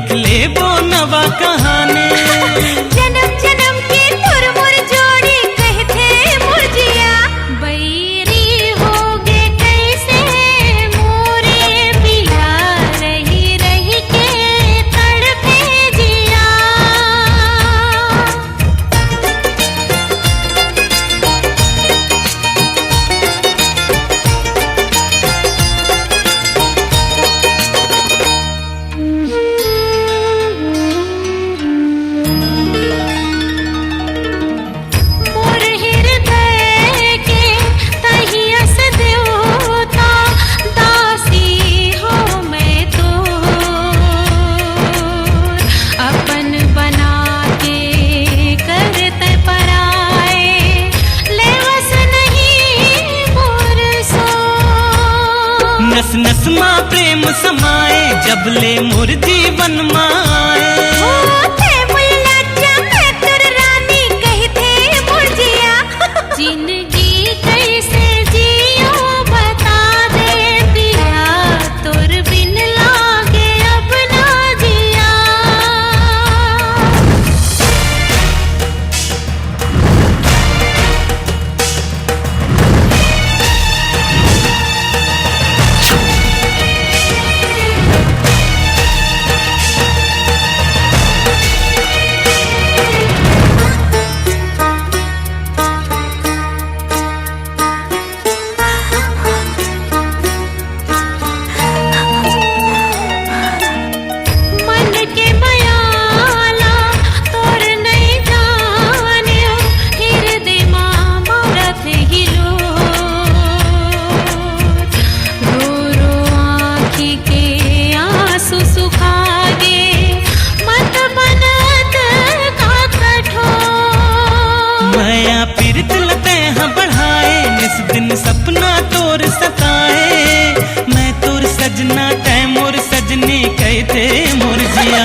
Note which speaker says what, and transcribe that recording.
Speaker 1: लिख ले वो नवा कहानी।
Speaker 2: जन्म जन्म की तुर मुर जोड़ी कहते मुरझिया बैरी होगे कैसे मोरे पिया रही रही के तड़पे जिया। मोर हृदय के तहियस देवता दासी हो मैं तो अपन बना के करते पराए लेवस नहीं मोर सो।
Speaker 1: नस नस माँ प्रेम समाए जब ले मोर जीवन माए।
Speaker 2: जिंदगी कैसे जियो बता दे पिया तोर बिन लागे अब ना जिया। मन के बयाला तोर नहीं जानियो हृदय माँ मोरत हिलो। रो रो आँखी के आंसू सुखा गे मत बनत का कठोर।
Speaker 1: माया पीरत लते हैं बढ़ाए निस दिन सपना तोर सताए। मैं तोर सजना तै मोर सजनी कहते मोर जिया।